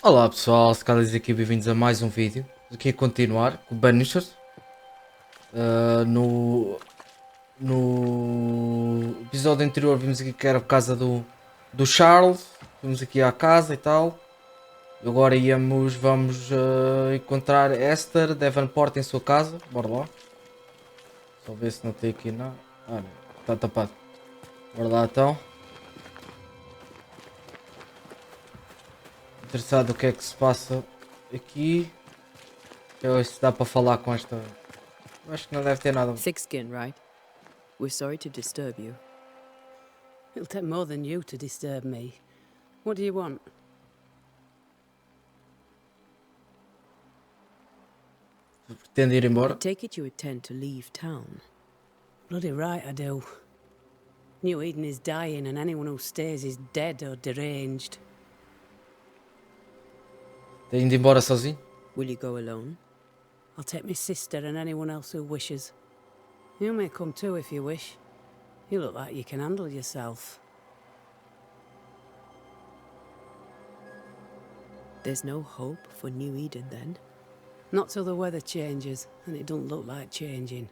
Olá pessoal, se calhar aqui bem-vindos a mais um vídeo. Aqui a continuar com o Banishers. No episódio anterior vimos aqui que era a casa do Charles. Vimos aqui à casa e tal. Agora vamos encontrar Esther Davenport em sua casa. Bora lá. Só ver se não tem aqui nada. Ah, não, está tapado. Bora lá então. Interessado o que é que se passa aqui. Eu acho que dá para falar com esta. Acho que não deve ter nada. Thick skin, right? We're sorry to disturb you. It'll take more than you to disturb me. What do you want? Pretende ir I embora. take it you intend to leave town. Bloody right I do. New Eden is dying and anyone who stays is dead or deranged. Está indo embora sozinho? Will you go alone? I'll take my sister and anyone else who wishes. You may come too if you wish. You look like you can handle yourself. There's no hope for New Eden then? Not till the weather changes, and it don't look like changing.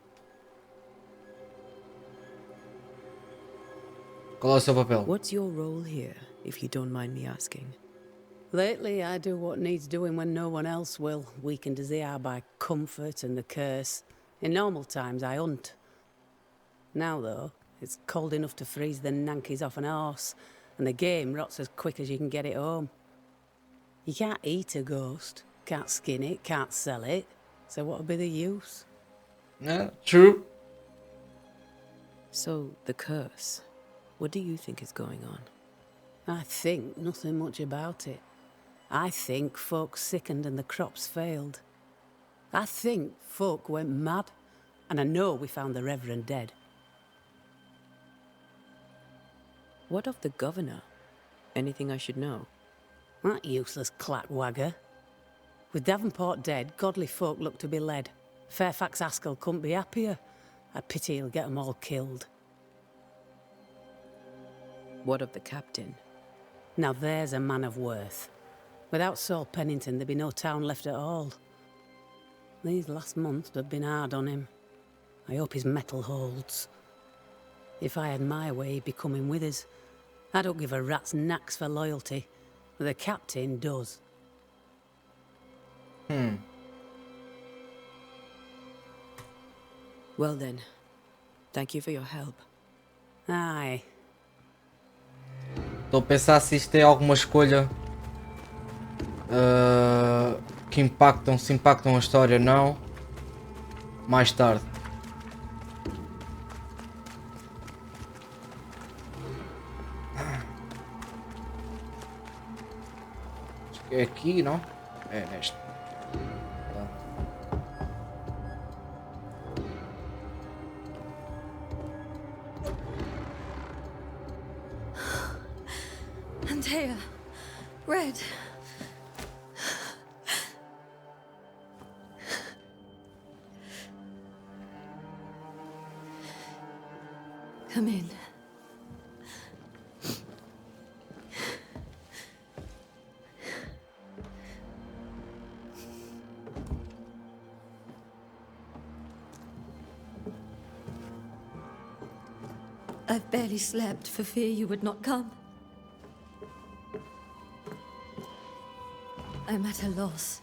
Qual é o seu papel? What's your role here, if you don't mind me asking? Lately, I do what needs doing when no one else will, weakened as they are by comfort and the curse. In normal times, I hunt. Now, though, it's cold enough to freeze the nankies off an horse, and the game rots as quick as you can get it home. You can't eat a ghost, can't skin it, can't sell it, so what'll be the use? Yeah, true. So, the curse. What do you think is going on? I think nothing much about it. I think folk sickened and the crops failed. I think folk went mad, and I know we found the Reverend dead. What of the governor? Anything I should know? That useless clackwagger. With Davenport dead, godly folk look to be led. Fairfax Askell couldn't be happier. I pity he'll get 'em all killed. What of the captain? Now there's a man of worth. Without Saul Pennington, there'd be no town left at all. These last months have been hard on him. I hope his mettle holds. If I had my way, he'd be coming with us. I don't give a rat's knacks for loyalty. The captain does. Well then, thank you for your help. Aye. Estou a pensar se isto é alguma escolha que se impactam a história ou não. Mais tarde. Acho que é aqui, não? É neste. Antea, Red. Come in. I've barely slept for fear you would not come. I'm at a loss.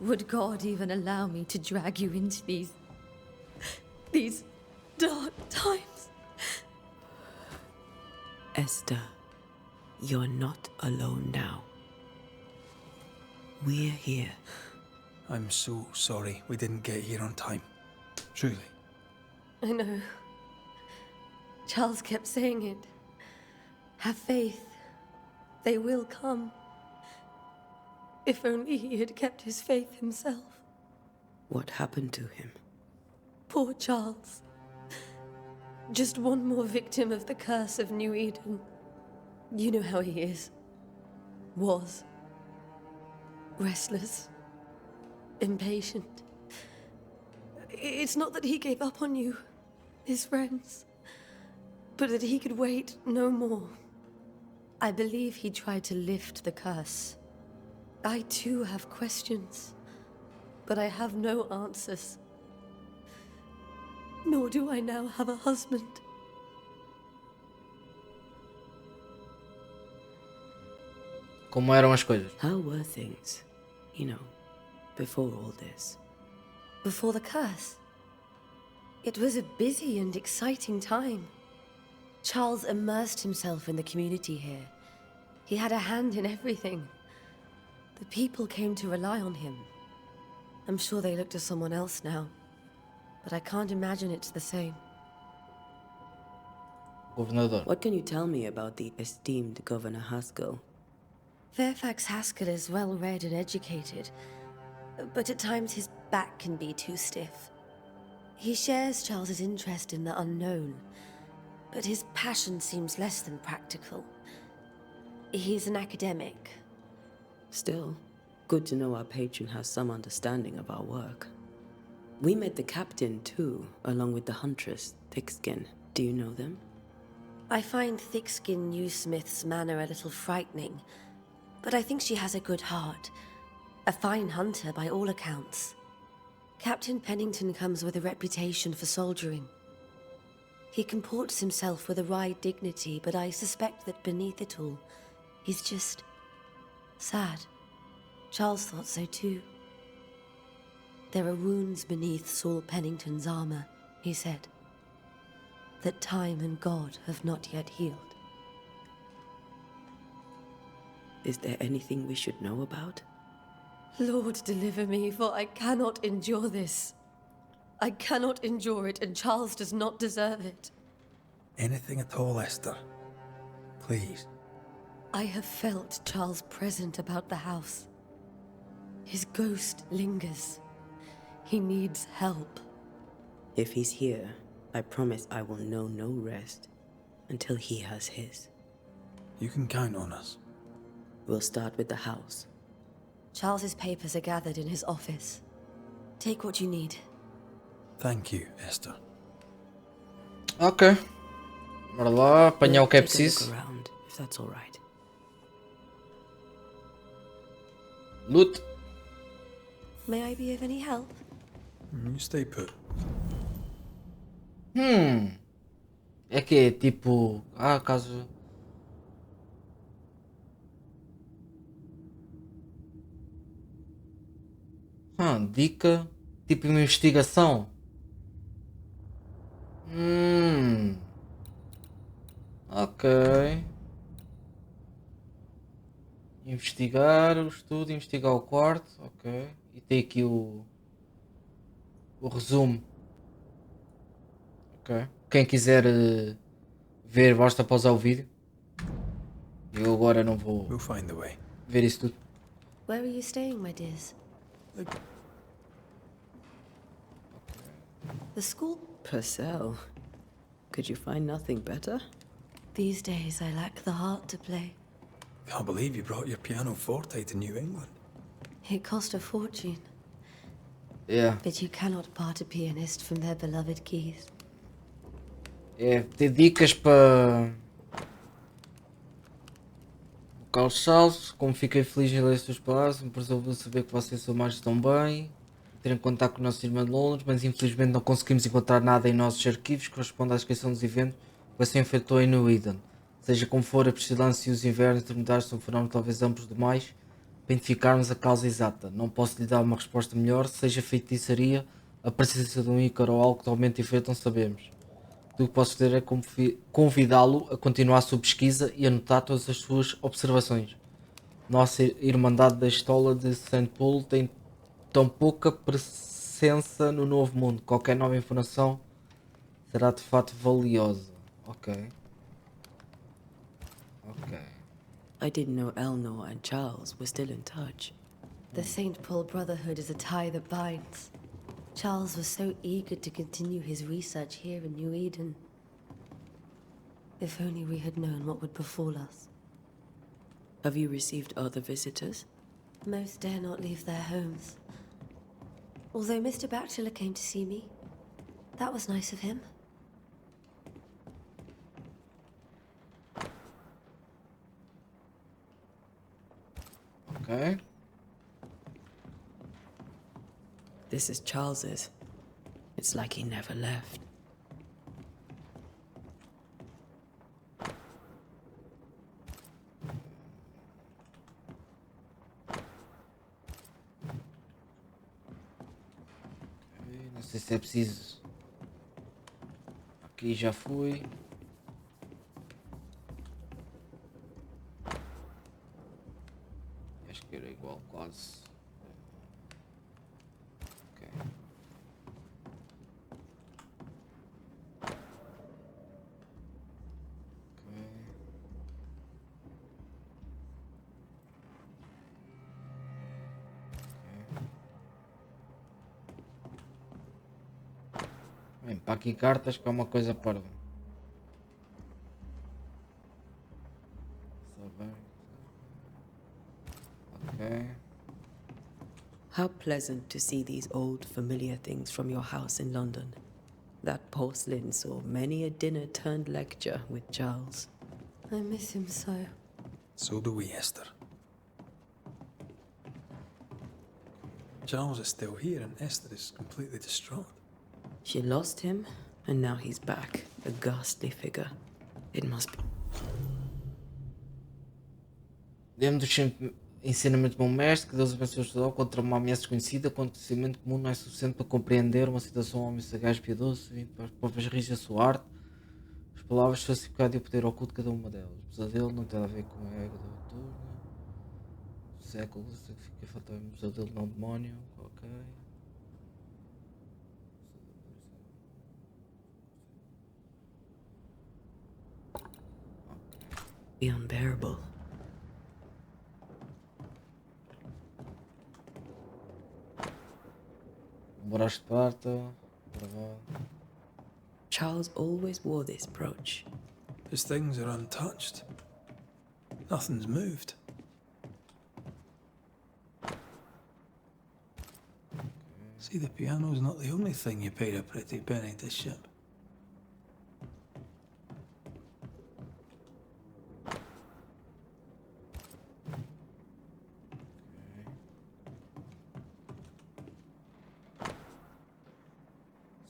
Would God even allow me to drag you into these dark times? Esther, you're not alone now. We're here. I'm so sorry we didn't get here on time. Truly. I know. Charles kept saying it. Have faith. They will come. If only he had kept his faith himself. What happened to him? Poor Charles. Just one more victim of the curse of New Eden. You know how he is. Was. Restless. Impatient. It's not that he gave up on you, his friends, but that he could wait no more. I believe he tried to lift the curse. I too have questions, but I have no answers. Nor do I now have a husband. Como eram as coisas? How were things, before all this? Before the curse, it was a busy and exciting time. Charles immersed himself in the community here. He had a hand in everything. The people came to rely on him. I'm sure they look to someone else now, but I can't imagine it's the same. Governador. What can you tell me about the esteemed Governor Haskell? Fairfax Haskell is well read and educated, but at times his back can be too stiff. He shares Charles's interest in the unknown, but his passion seems less than practical. He's an academic. Still, good to know our patron has some understanding of our work. We met the captain too, along with the huntress, Thickskin. Do you know them? I find Thickskin Newsmith's manner a little frightening, but I think she has a good heart. A fine hunter by all accounts. Captain Pennington comes with a reputation for soldiering. He comports himself with a wry dignity, but I suspect that beneath it all, he's just sad. Charles thought so too. There are wounds beneath Saul Pennington's armor, he said, that time and God have not yet healed. Is there anything we should know about? Lord, deliver me, for I cannot endure this. I cannot endure it, and Charles does not deserve it. Anything at all, Esther. Please. I have felt Charles present about the house. His ghost lingers. He needs help. If he's here, I promise I will know no rest until he has his. You can count on us. We'll start with the house. Charles's papers are gathered in his office. Take what you need. Thank you, Esther. Ok. Bora lá, apanhar o que é Take a look preciso. around, if that's all right. Loot. May I be of any help? You stay put. É que é tipo. Caso. Dica. Tipo uma investigação. Ok. Investigar o estudo, investigar o quarto. Ok. E tem aqui o resumo. Ok. Quem quiser ver, basta pausar o vídeo. Eu agora não vou We'll find a way. ver isso tudo. Where are you staying, my dears? The school? Purcell. Could you find nothing better? These days I lack the heart to play. Can't believe you brought your pianoforte to New England. It cost a fortune, Yeah. but you cannot part a pianist from their beloved keys. É ter dicas para o Carlos Salles. Como fiquei feliz em ler as suas palavras, me resolveu saber que vocês são mais tão bem. Ter em contato com o nosso irmão de Londres, mas infelizmente não conseguimos encontrar nada em nossos arquivos que corresponda à descrição dos eventos que se efetuou em New Eden. Seja como for, a pestilância e os invernos intermediários são fenómenos talvez amplos demais para identificarmos a causa exata. Não posso lhe dar uma resposta melhor, seja feitiçaria, a presença de um ícaro ou algo totalmente diferente, não sabemos. Tudo o que posso fazer é convidá-lo a continuar a sua pesquisa e anotar todas as suas observações. Nossa Irmandade da Estola de St. Paul tem tão pouca presença no Novo Mundo. Qualquer nova informação será de fato valiosa. Ok. I didn't know Eleanor and Charles were still in touch. The St. Paul Brotherhood is a tie that binds. Charles was so eager to continue his research here in New Eden. If only we had known what would befall us. Have you received other visitors? Most dare not leave their homes. Although Mr. Bachelor came to see me. That was nice of him. Ok. This is Charles's. It's like he never left. Não sei se é preciso. Aqui já fui. Acho que era igual quase. Ok. Bem, para aqui cartas que é uma coisa para. Okay. How pleasant to see these old familiar things from your house in London. That porcelain saw many a dinner turned lecture with Charles. I miss him so. So do we, Esther. Charles is still here and Esther is completely distraught. She lost him, and now he's back, a ghastly figure. It must be... Lembro do ensinamento do meu mestre, que Deus abençoe o estudar contra uma ameaça desconhecida, quando o conhecimento comum não é suficiente para compreender uma situação, um homem sagaz, piedoso, e para as próprias raízes da sua arte. As palavras falsificadas e o poder oculto de cada uma delas. O pesadelo não tem a ver com a ego do autor, séculos, significa fatalmente pesadelo, não demónio, ok. be unbearable. Braço de Parte. Charles always wore this brooch. His things are untouched. Nothing's moved. See, the piano's not the only thing you paid a pretty penny to ship.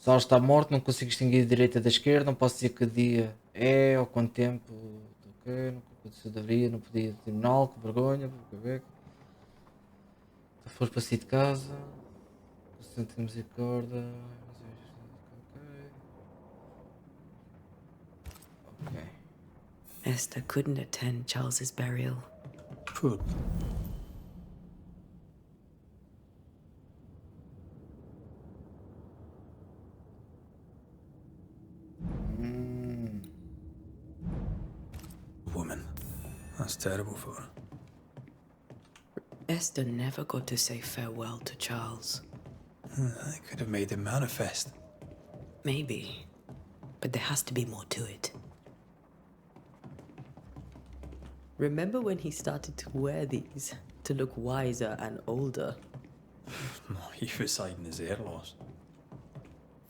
Charles está morto, não consigo distinguir a direita da esquerda, não posso dizer que dia é ou quanto tempo. Ok, nunca aconteceu de abrir, não podia terminar, com vergonha, porque tu fores para sair de casa, sente misericórdia. Ok. Esther couldn't attend Charles's burial. Poor. Woman. That's terrible for her. Esther never got to say farewell to Charles. I could have made him manifest. Maybe, but there has to be more to it. Remember when he started to wear these to look wiser and older? No, he was hiding his hair loss.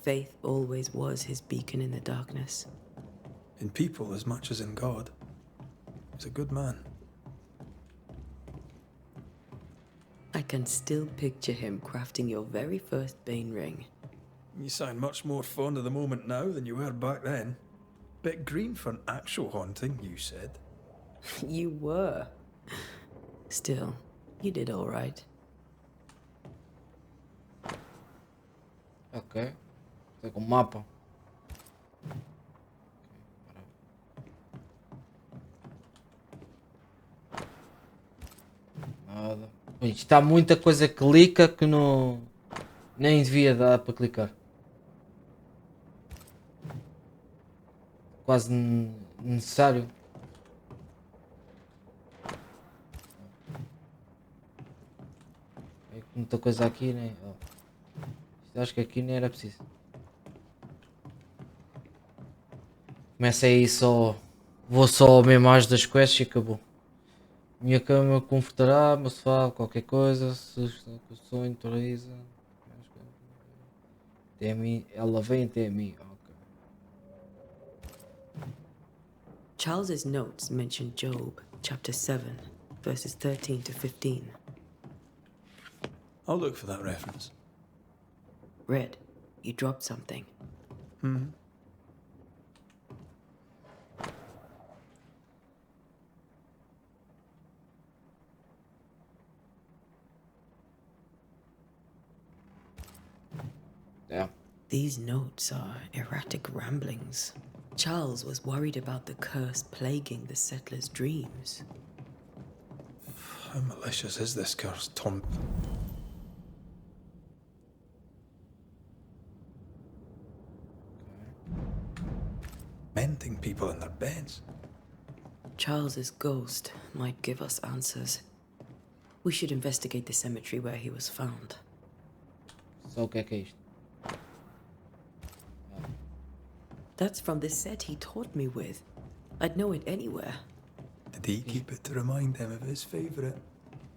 Faith always was his beacon in the darkness. In people as much as in God. He's a good man. I can still picture him crafting your very first Bane ring. You sound much more fond of the moment now than you were back then. Bit green for an actual haunting, you said. You were. Still, you did all right. Ok. Tem com mapa. Nada. Isto está muita coisa que clica que não nem devia dar para clicar. Quase necessário. É muita coisa aqui, né? Oh. Acho que aqui nem era preciso. Começa aí só. Vou só mesmo às das quests e acabou. Minha cama confortará, meu sofá, qualquer coisa. Se o sonho atualiza. Até a mim, ela vem até a mim. Okay. Charles's notes mention Job, chapter 7, verses 13 to 15. I'll look for that reference. Red, you dropped something. Yeah. These notes are erratic ramblings. Charles was worried about the curse plaguing the settlers' dreams. How malicious is this curse, Tom? Menting people in their beds. Charles's ghost might give us answers. We should investigate the cemetery where he was found. Só o que é isto? That's from the set he taught me with. I'd know it anywhere. Did he keep it to remind him of his favourite?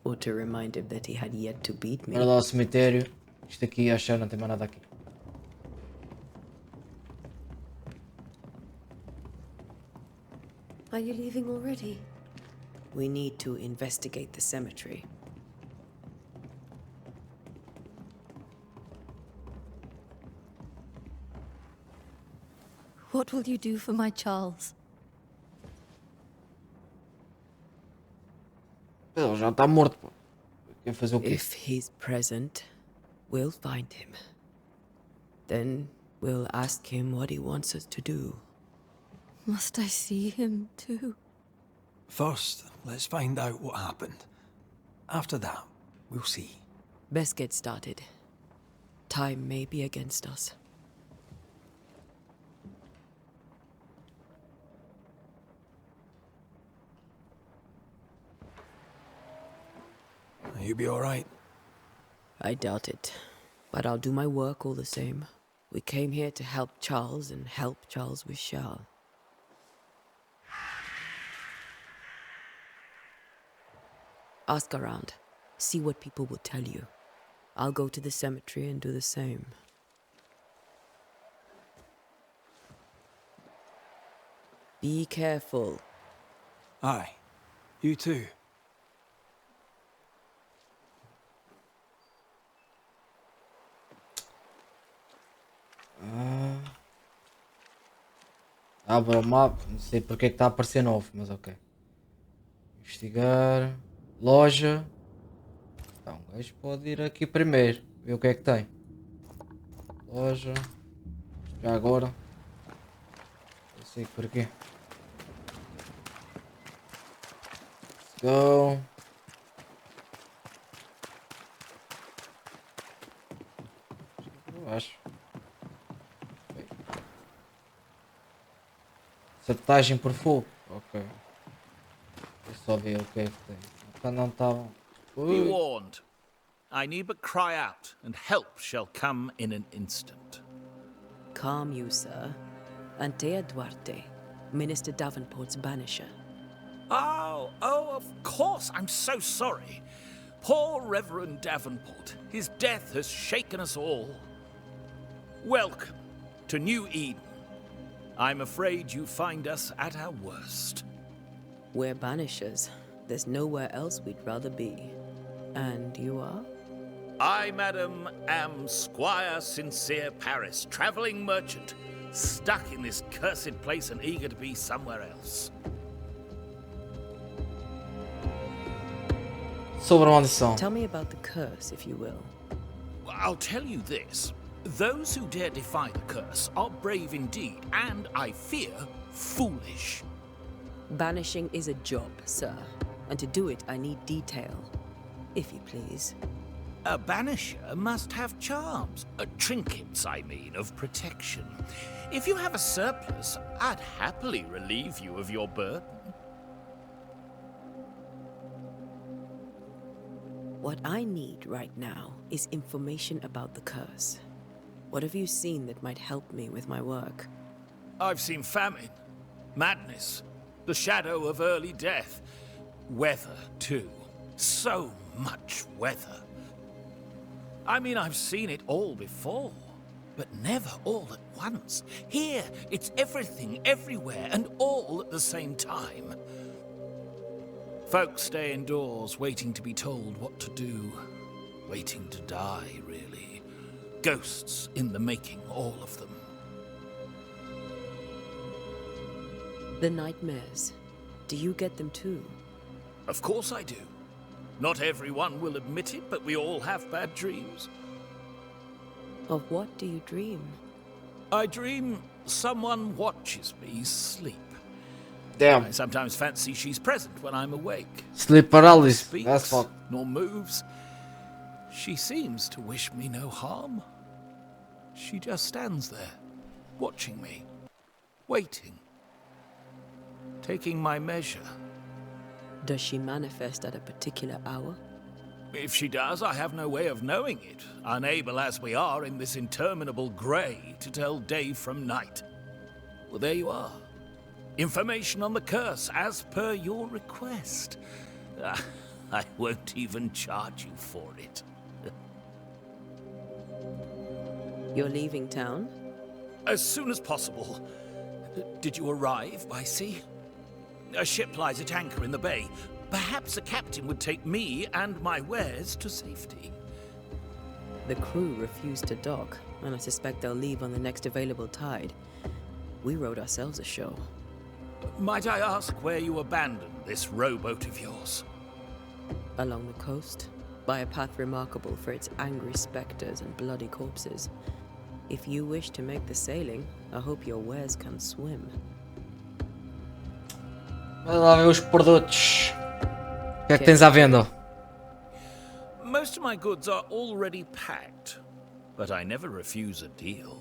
Or to remind him that he had yet to beat me. Bora lá ao cemitério. Isto aqui, acho que não tem mais nada aqui. Are you leaving already? We need to investigate the cemetery. What will you do for my Charles? Ele já está morto, pô. Quer fazer o quê? If he's present, we'll find him. Then we'll ask him what he wants us to do. Must I see him too? First, let's find out what happened. After that, we'll see. Best get started. Time may be against us. You be alright? I doubt it, but I'll do my work all the same. We came here to help Charles and help Charles with Charles. Ask around. See what people will tell you. I'll go to the cemetery and do the same. Be careful. Aye. You too. Abra o mapa. Não sei porque é que está a aparecer novo, mas ok. Investigar. Loja. Então, o gajo pode ir aqui primeiro. Ver o que é que tem. Loja. Já agora. Eu sei por aqui. Let's go. Eu acho. Sabotagem por fogo. Ok. Deixa só ver o que é que tem. Então não estava. Be warned. I need but cry out, and help shall come in an instant. Calm you, sir. Antea Duarte, Minister Davenport's banisher. Oh, of course. I'm so sorry. Poor Reverend Davenport. His death has shaken us all. Welcome to New Eden. I'm afraid you find us at our worst. We're banishers. There's nowhere else we'd rather be. And you are? I, madam, am Squire Sincere Paris, travelling merchant, stuck in this cursed place and eager to be somewhere else. Sobre a maldição. Tell me about the curse, if you will. I'll tell you this. Those who dare defy the curse are brave indeed, and, I fear, foolish. Banishing is a job, sir. And to do it, I need detail. If you please. A banisher must have charms. Trinkets, I mean, of protection. If you have a surplus, I'd happily relieve you of your burden. What I need right now is information about the curse. What have you seen that might help me with my work? I've seen famine, madness, the shadow of early death. Weather, too. So much weather. I mean, I've seen it all before, but never all at once. Here, it's everything, everywhere, and all at the same time. Folks stay indoors, waiting to be told what to do. Waiting to die, really. Ghosts in the making, all of them. The nightmares. Do you get them too? Of course I do. Not everyone will admit it, but we all have bad dreams. Of what do you dream? I dream someone watches me sleep. Damn. I sometimes fancy she's present when I'm awake. Sleep paralysis. Speaks, That's fucked. nor moves. She seems to wish me no harm. She just stands there, watching me, waiting, taking my measure. Does she manifest at a particular hour? If she does, I have no way of knowing it, unable as we are in this interminable grey to tell day from night. Well, there you are. Information on the curse, as per your request. I won't even charge you for it. You're leaving town? As soon as possible. Did you arrive by sea? A ship lies at anchor in the bay. Perhaps a captain would take me and my wares to safety. The crew refused to dock, and I suspect they'll leave on the next available tide. We rode ourselves ashore. Might I ask where you abandoned this rowboat of yours? Along the coast, by a path remarkable for its angry specters and bloody corpses. If you wish to make the sailing, I hope your wares can swim. Vai lá ver os produtos. O que é que tens à venda? Most of my goods are already packed, but I never refuse a deal.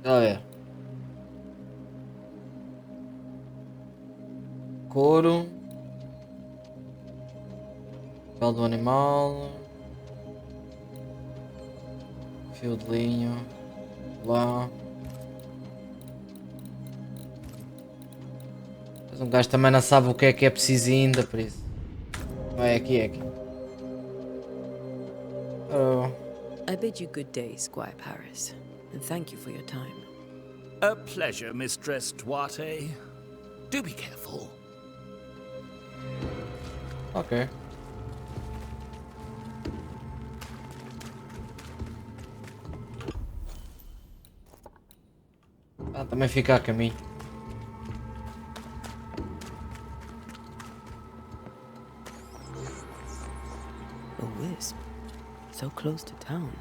A ver. Couro. Pele do animal. Fio de linho. Lá. Mas um gajo também não sabe o que é preciso ainda, por isso. Vai aqui, é aqui. Oh. I bid you good day, Squire Paris, and thank you for your time. A pleasure, Mistress Duarte. Do be careful. Ok. Ah, também fica a caminho. A wisp, so close to town.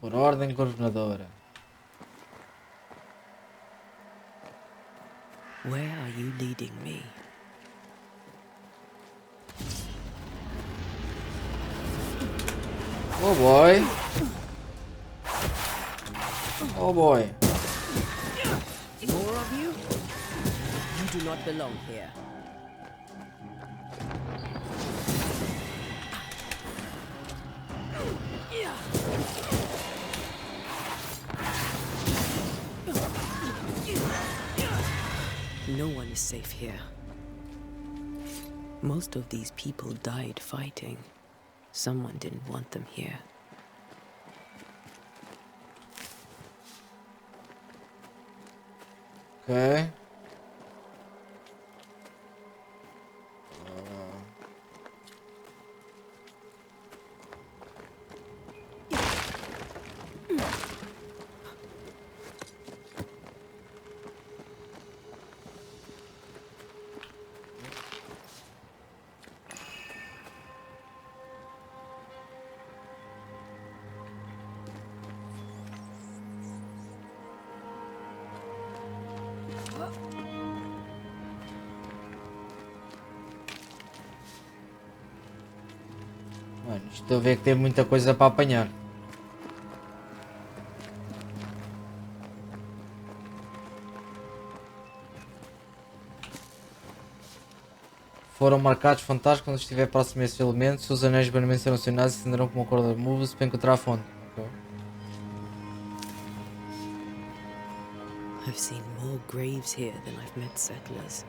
Por ordem governadora. Where are you leading me? Oh boy. Oh boy. More of you? You do not belong here. No one is safe here. Most of these people died fighting. Someone didn't want them here. Ok. Mano, estou a ver que tem muita coisa para apanhar. Foram marcados fantasmas quando estiver próximo a esses elementos. Os anéis de banimento serão acionados e acenderão como uma corda de moves para encontrar a fonte. Okay. I've seen more graves here than I've met settlers.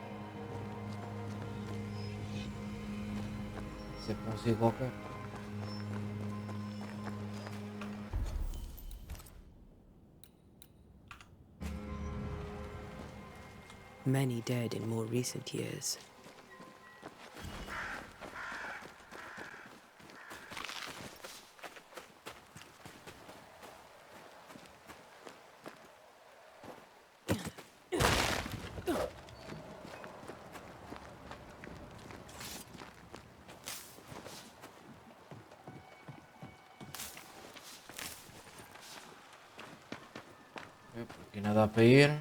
Se é que consigo qualquer. Many dead in more recent years. Por aqui não dá para ir.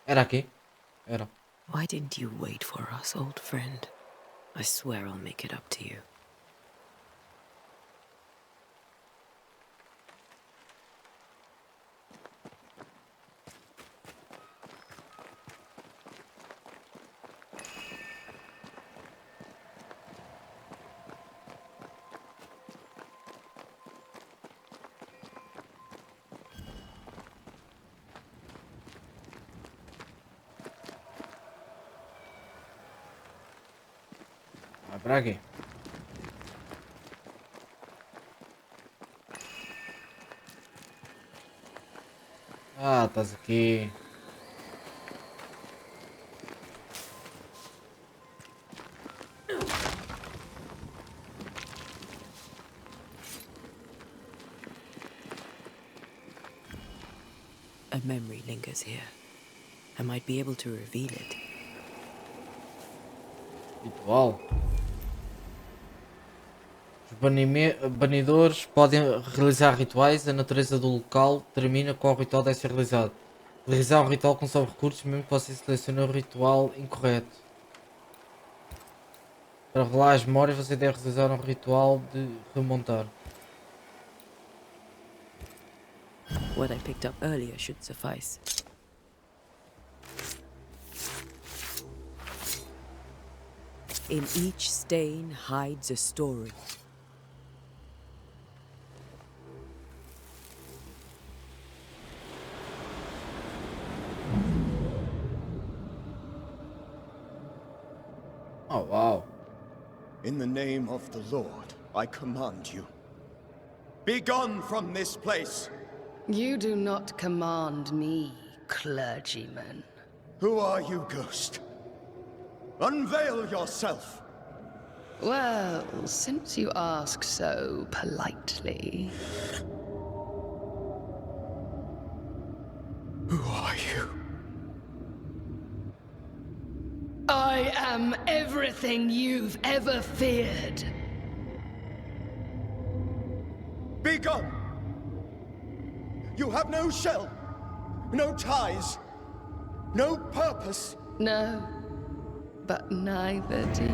Era aqui? Era. Why didn't you wait for us, old friend? I swear I'll make it up to you. Vai para aqui. Ah, estás aqui. A memory lingers here. I might be able to reveal it. Ritual. Os banidores podem realizar rituais. A natureza do local determina qual ritual deve ser realizado. Realizar um ritual consome recursos, mesmo que você selecione o ritual incorreto. Para revelar as memórias, você deve realizar um ritual de remontar. What I picked up earlier should suffice. In each stain hides a story. Oh, wow. In the name of the Lord, I command you. Be gone from this place! You do not command me, clergyman. Who are you, ghost? Unveil yourself! Well, since you ask so politely. Who are you? I am everything you've ever feared. Be gone! You have no shell, no ties, no purpose. No, but neither do you.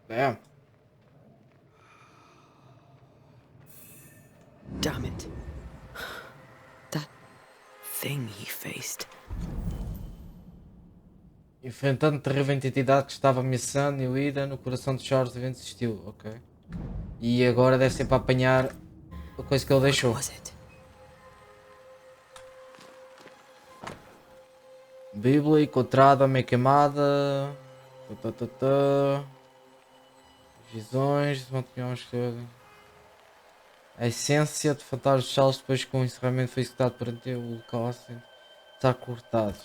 Damn. Damn it. That thing he faced. Enfrentando terrível entidade que estava ameaçando e ira no coração de Charles, o evento existiu. Ok. E agora deve ser para apanhar a coisa que ele deixou. What was it? Bíblia encontrada, meio queimada. Tá, tá, tá, tá. Visões, a essência de fantasmas de Charles depois que o encerramento foi executado perante o local assim, está cortado.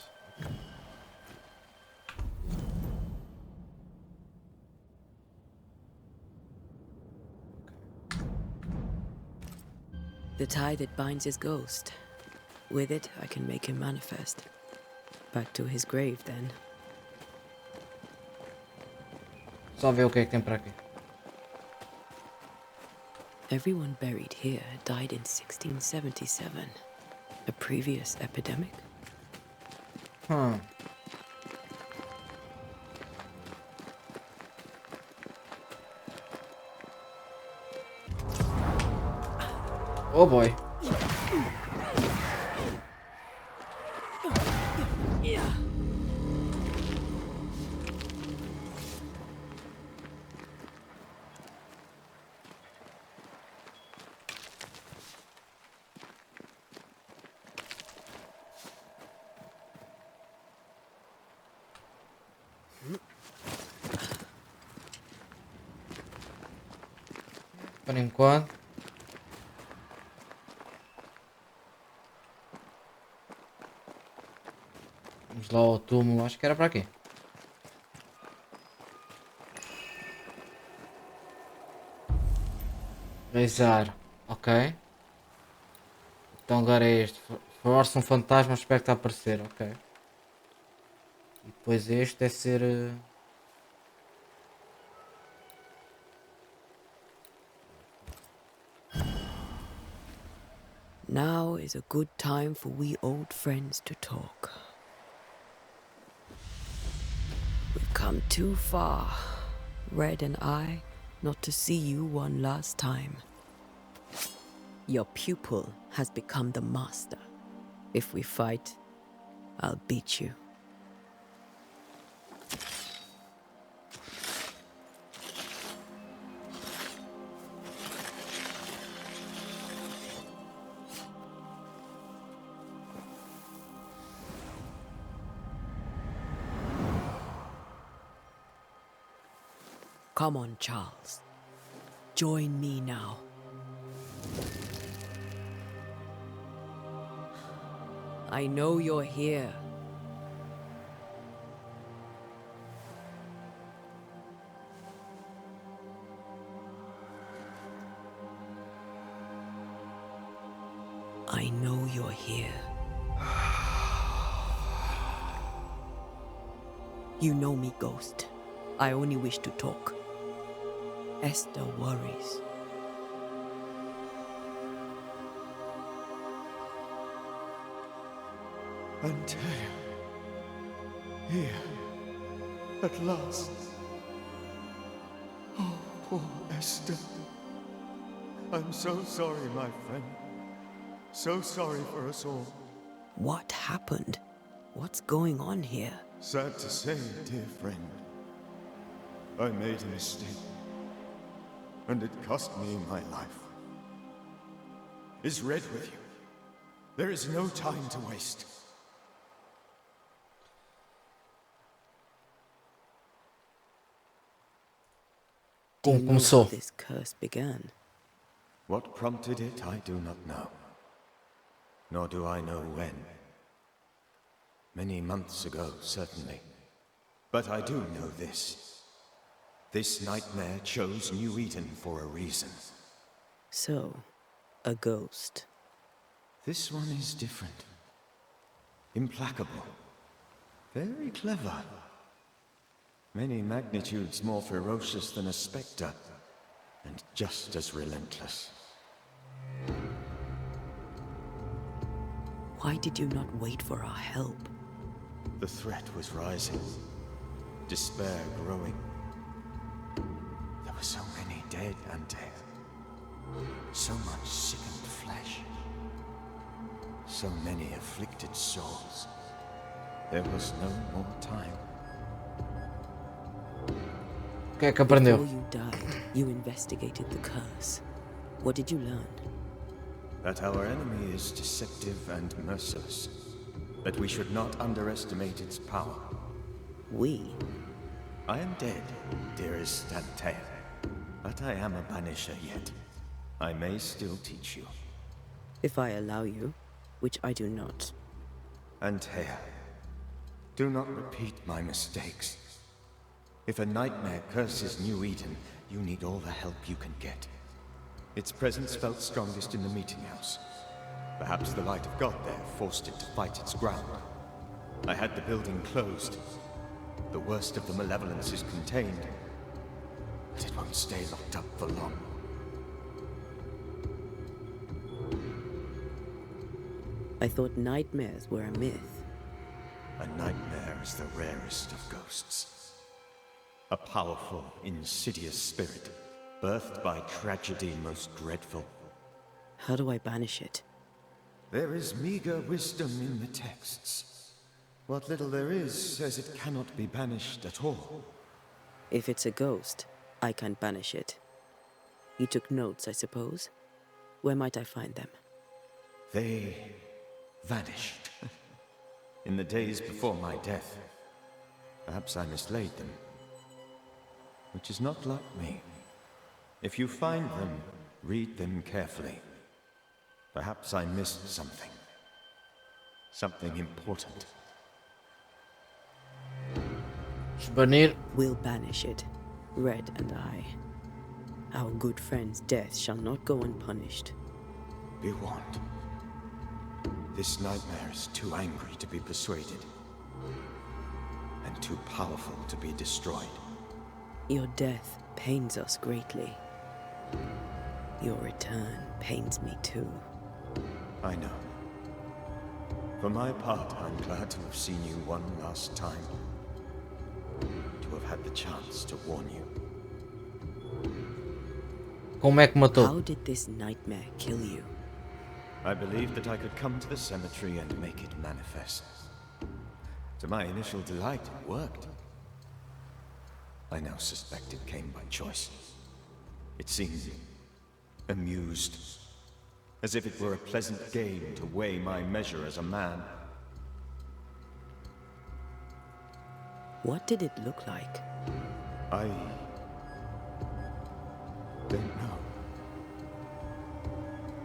The tie that binds his ghost. With it, I can make him manifest. Back to his grave, then. Só ver o que é que tem para aqui. Everyone buried here died in 1677. A previous epidemic? Oh boy. por enquanto. Vamos lá ao túmulo, acho que era para aqui. Rezar, ok. Então agora é este. Força um fantasma, espectra a aparecer, ok. E depois este é ser... Now is a good time for we old friends to talk. We've come too far, Red and I, not to see you one last time. Your pupil has become the master. If we fight, I'll beat you. Come on, Charles. Join me now. I know you're here. I know you're here. You know me, Ghost. I only wish to talk. Esther worries. Antea. Here. At last. Oh, poor Esther. I'm so sorry, my friend. So sorry for us all. What happened? What's going on here? Sad to say, dear friend. I made a mistake. And it cost me my life. Is Red with you? There is no time to waste. Do you know Começou. how this curse began? What prompted it, I do not know. Nor do I know when. Many months ago, certainly. But I do know this. This nightmare chose New Eden for a reason. So, a ghost. This one is different. Implacable. Very clever. Many magnitudes more ferocious than a spectre, and just as relentless. Why did you not wait for our help? The threat was rising. Despair growing. There were so many dead and dead. So much sickened flesh. So many afflicted souls. There was no more time. O que é que aprendeu? Before you died, you investigated the curse. What did you learn? That our enemy is deceptive and merciless. That we should not underestimate its power. We? I am dead, dearest Antea. But I am a Banisher yet. I may still teach you. If I allow you, which I do not. Antea, do not repeat my mistakes. If a nightmare curses New Eden, you need all the help you can get. Its presence felt strongest in the meeting house. Perhaps the light of God there forced it to fight its ground. I had the building closed. The worst of the malevolence is contained, but it won't stay locked up for long. I thought nightmares were a myth. A nightmare is the rarest of ghosts. A powerful, insidious spirit, birthed by tragedy most dreadful. How do I banish it? There is meager wisdom in the texts. What little there is says it cannot be banished at all. If it's a ghost, I can't banish it. You took notes, I suppose? Where might I find them? They vanished. In the days before my death. Perhaps I mislaid them. Which is not like me. If you find them, Read them carefully. Perhaps I missed something. Something important. Banir. We'll banish it, Red and I. Our good friend's death shall not go unpunished. Be warned. This nightmare is too angry to be persuaded. And too powerful to be destroyed. Your death pains us greatly. Your return pains me too. I know. For my part, I'm glad to have seen you one last time. To have had the chance to warn you. Como é que matou? How did this nightmare kill you? I believed that I could come to the cemetery and make it manifest. To my initial delight, it worked. I now suspect it came by choice. It seemed amused, as if it were a pleasant game to weigh my measure as a man. What did it look like? I don't know.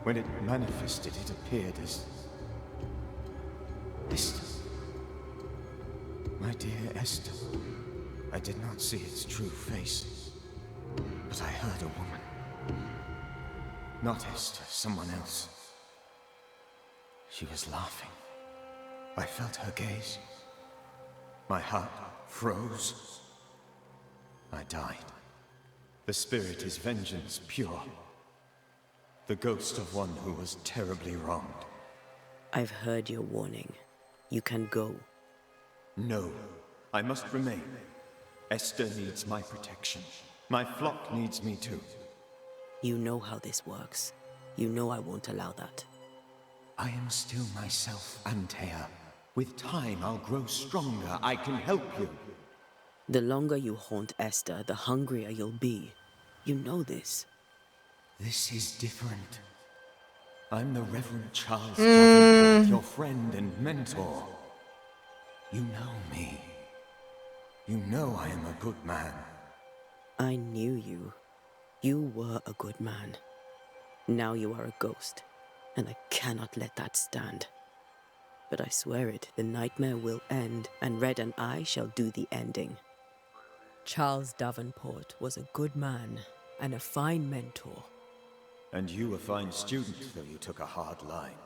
When it manifested, it appeared as Esther. My dear Esther. I did not see its true face, but I heard a woman. Not Esther, someone else. She was laughing. I felt her gaze. My heart froze. I died. The spirit is vengeance pure. The ghost of one who was terribly wronged. I've heard your warning. You can go. No, I must remain. Esther needs my protection. My flock needs me too. You know how this works. You know I won't allow that. I am still myself, Antea. With time, I'll grow stronger. I can help you. The longer you haunt Esther, the hungrier you'll be. You know this. This is different. I'm the Reverend Charles Davenport, your friend and mentor. You know me. You know I am a good man. I knew you. You were a good man. Now you are a ghost, and I cannot let that stand. But I swear it, the nightmare will end, and Red and I shall do the ending. Charles Davenport was a good man and a fine mentor. And you a fine student, though you took a hard line.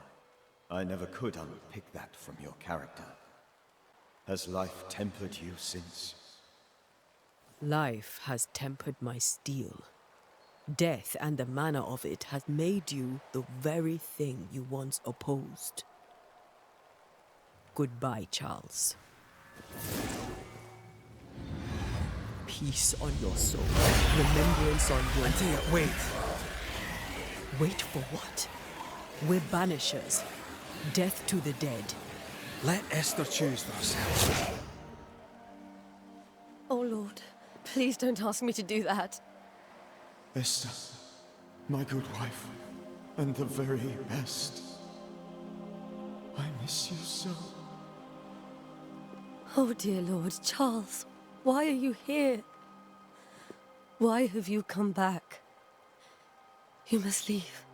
I never could unpick that from your character. Has life tempered you since? Life has tempered my steel. Death and the manner of it has made you the very thing you once opposed. Goodbye, Charles. Peace on your soul. Remembrance on your... Antea, wait! Wait for what? We're banishers. Death to the dead. Let Esther choose for herself. Oh, Lord. Please don't ask me to do that. Esther, my good wife, and the very best. I miss you so. Oh, dear Lord. Charles, why are you here? Why have you come back? You must leave.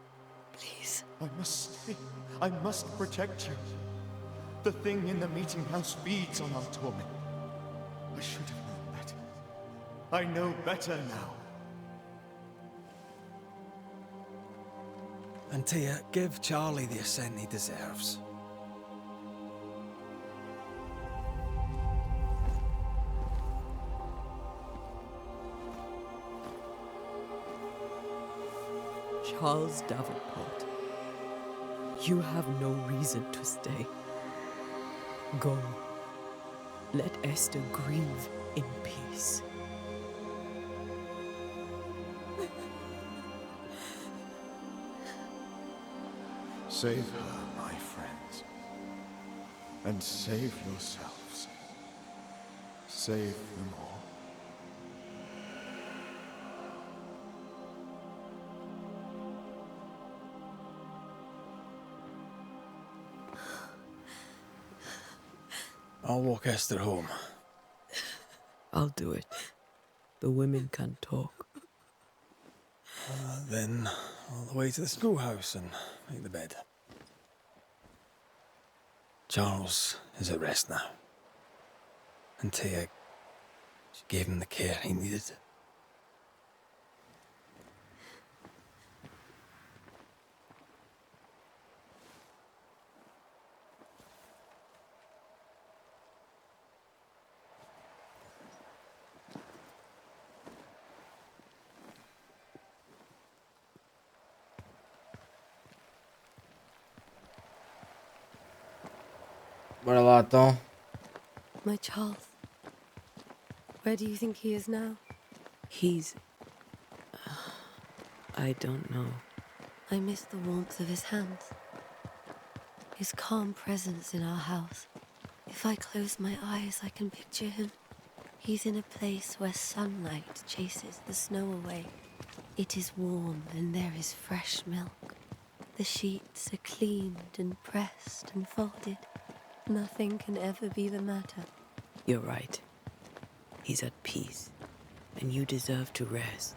Please. I must stay. I must protect you. The thing in the meeting house feeds on our torment. I should have known better. I know better now. Antea, give Charlie the ascent he deserves. Charles Davenport, you have no reason to stay. Go. Let Esther grieve in peace. Save her, my friends. And save yourselves. Save them all. I'll walk Esther home. I'll do it. The women can talk. Then all the way to the schoolhouse and make the bed. Charles is at rest now. And Tia, she gave him the care he needed. Bora lá então. My Charles. Where do you think he is now? He's... I don't know. I miss the warmth of his hands. His calm presence in our house. If I close my eyes, I can picture him. He's in a place where sunlight chases the snow away. It is warm and there is fresh milk. The sheets are cleaned and pressed and folded. Nothing can ever be the matter. You're right. He's at peace, and you deserve to rest.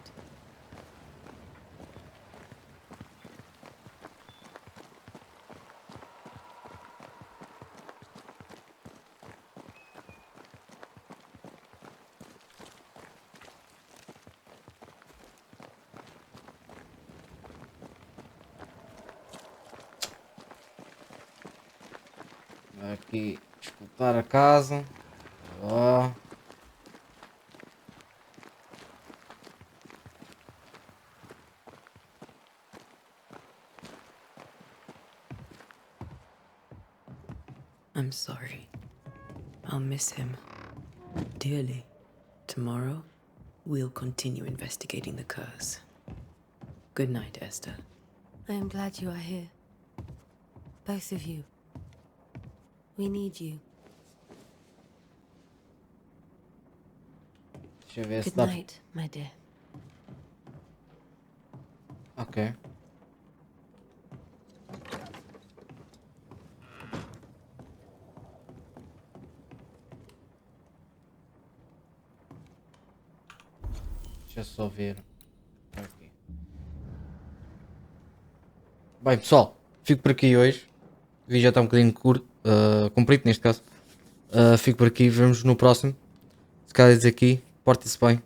Vai aqui escutar a casa. Ó. I'm sorry. I'll miss him dearly. Tomorrow, we'll continue investigating the curse. Good night, Esther. I am glad you are here. Both of you. We need you. Deixa eu ver se Good dá. night, my dear. Ok. Deixa eu só ver. Aqui. Bem, pessoal, fico por aqui hoje. O vídeo já está um bocadinho curto, comprido neste caso. Fico por aqui, vemos no próximo. Se calhar diz aqui, portem-se bem.